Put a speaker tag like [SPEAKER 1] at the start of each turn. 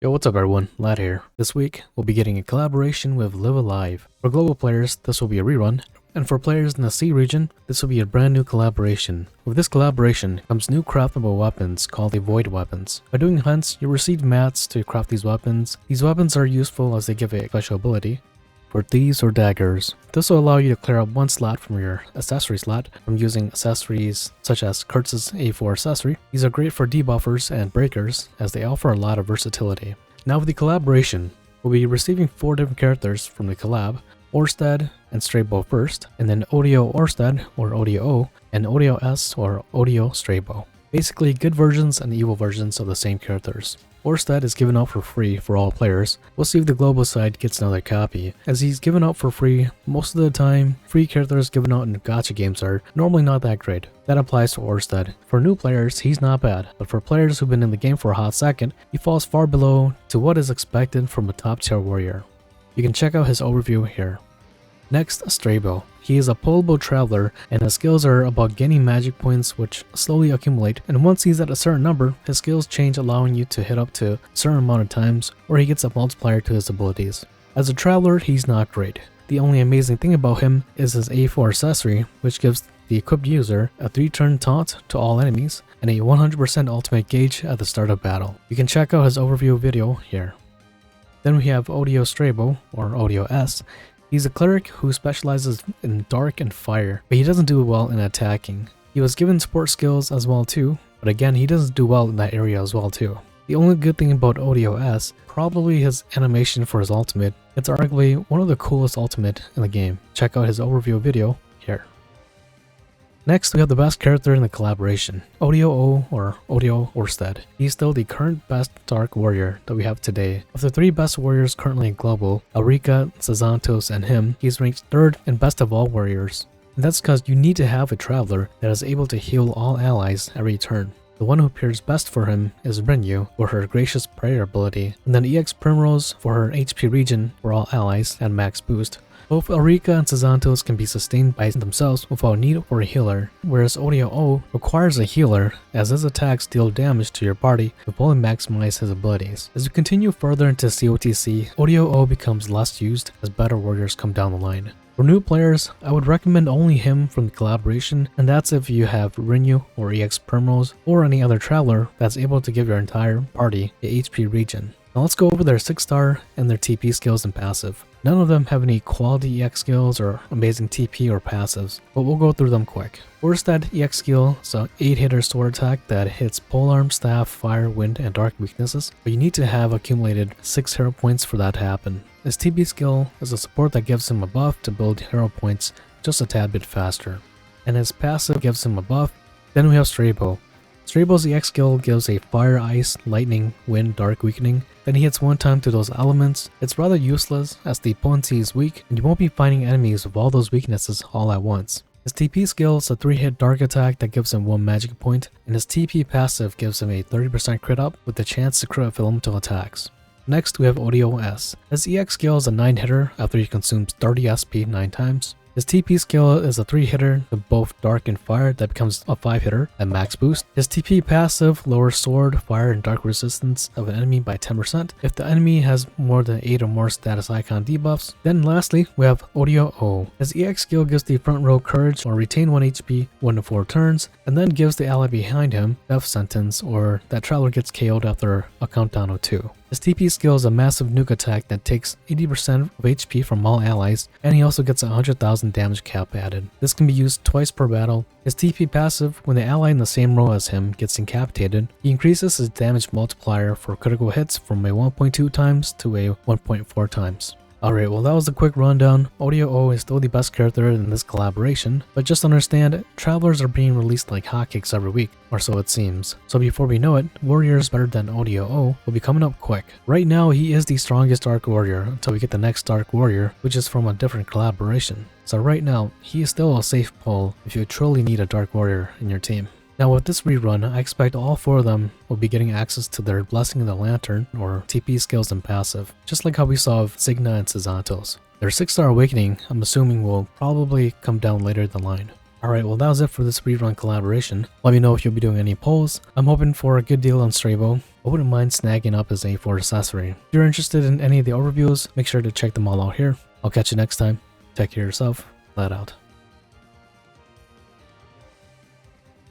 [SPEAKER 1] Yo, what's up everyone, Lad here. This week, we'll be getting a collaboration with Live Alive. For global players, this will be a rerun, and for players in the C region, this will be a brand new collaboration. With this collaboration comes new craftable weapons called the Void Weapons. By doing hunts, you'll receive mats to craft these weapons. These weapons are useful as they give a special ability. For thieves or daggers, this will allow you to clear out one slot from your accessory slot from using accessories such as Kurtz's A4 accessory. These are great for debuffers and breakers as they offer a lot of versatility. Now with the collaboration, we'll be receiving 4 different characters from the collab: Oersted and Streibough first, and then Odio-Oersted or Odio-O, and Odio-S or Odio-Streibough. Basically good versions and evil versions of the same characters. Oersted is given out for free for all players. We'll see if the global side gets another copy. As he's given out for free, most of the time, free characters given out in gacha games are normally not that great. That applies to Oersted. For new players, he's not bad, but for players who've been in the game for a hot second, he falls far below to what is expected from a top tier warrior. You can check out his overview here. Next, Streibough. He is a pullable traveler, and his skills are about gaining magic points which slowly accumulate, and once he's at a certain number, his skills change, allowing you to hit up to a certain amount of times, or he gets a multiplier to his abilities. As a traveler, he's not great. The only amazing thing about him is his A4 accessory, which gives the equipped user a 3-turn taunt to all enemies, and a 100% ultimate gauge at the start of battle. You can check out his overview video here. Then we have Odio-Streibough, or Odio-S. He's a cleric who specializes in dark and fire, but he doesn't do well in attacking. He was given support skills as well too, but again he doesn't do well in that area as well too. The only good thing about Odio-S, probably his animation for his ultimate. It's arguably one of the coolest ultimate in the game. Check out his overview video here. Next, we have the best character in the collaboration, Odio-O or Odio-Oersted. He's still the current best dark warrior that we have today. Of the 3 best warriors currently in global, Alrika, Sazantos, and him, he's ranked 3rd and best of all warriors. And that's because you need to have a traveler that is able to heal all allies every turn. The one who appears best for him is Rerun for her Gracious Prayer ability, and then EX Primrose for her HP regen for all allies and max boost. Both Alrika and Sazantos can be sustained by themselves without need for a healer, whereas Odio-O requires a healer as his attacks deal damage to your party to fully maximize his abilities. As you continue further into COTC, Odio-O becomes less used as better warriors come down the line. For new players, I would recommend only him from the collaboration, and that's if you have Rerun or EX Primrose or any other traveler that's able to give your entire party a HP regen. Now let's go over their 6-star and their TP skills and passive. None of them have any quality EX skills or amazing TP or passives, but we'll go through them quick. Oersted EX skill is an 8-hitter sword attack that hits polearm, staff, fire, wind, and dark weaknesses, but you need to have accumulated 6 hero points for that to happen. His TP skill is a support that gives him a buff to build hero points just a tad bit faster, and his passive gives him a buff. Then we have Streibough. Streibough's EX skill gives a fire, ice, lightning, wind, dark weakening. Then he hits one time to those elements. It's rather useless as the potency is weak and you won't be finding enemies with all those weaknesses all at once. His TP skill is a 3-hit dark attack that gives him 1 magic point, and his TP passive gives him a 30% crit up with the chance to crit with elemental attacks. Next we have Odio-S. His EX skill is a 9-hitter after he consumes 30 SP 9 times. His TP skill is a 3-hitter with both dark and fire that becomes a 5-hitter at max boost. His TP passive lowers sword, fire, and dark resistance of an enemy by 10% if the enemy has more than 8 or more status icon debuffs. Then lastly, we have Odio-O. His EX skill gives the front row courage or retain 1 HP 1 to 4 turns, and then gives the ally behind him death sentence or that traveler gets KO'd after a countdown of 2. His TP skill is a massive nuke attack that takes 80% of HP from all allies, and he also gets a 100,000 damage cap added. This can be used twice per battle. His TP passive, when the ally in the same row as him gets incapacitated, he increases his damage multiplier for critical hits from a 1.2 times to a 1.4 times. Alright, well that was a quick rundown. Odio-O is still the best character in this collaboration, but just understand, travelers are being released like hotcakes every week, or so it seems. So before we know it, warriors better than Odio-O will be coming up quick. Right now, he is the strongest dark warrior until we get the next dark warrior, which is from a different collaboration. So right now, he is still a safe pull if you truly need a dark warrior in your team. Now with this rerun, I expect all 4 of them will be getting access to their Blessing of the Lantern or TP skills and passive, just like how we saw with Signa and Sazantos. Their 6-star awakening, I'm assuming, will probably come down later in the line. Alright, well that was it for this rerun collaboration. Let me know if you'll be doing any polls. I'm hoping for a good deal on Streibough. I wouldn't mind snagging up his A4 accessory. If you're interested in any of the overviews, make sure to check them all out here. I'll catch you next time. Take care of yourself. Flat out.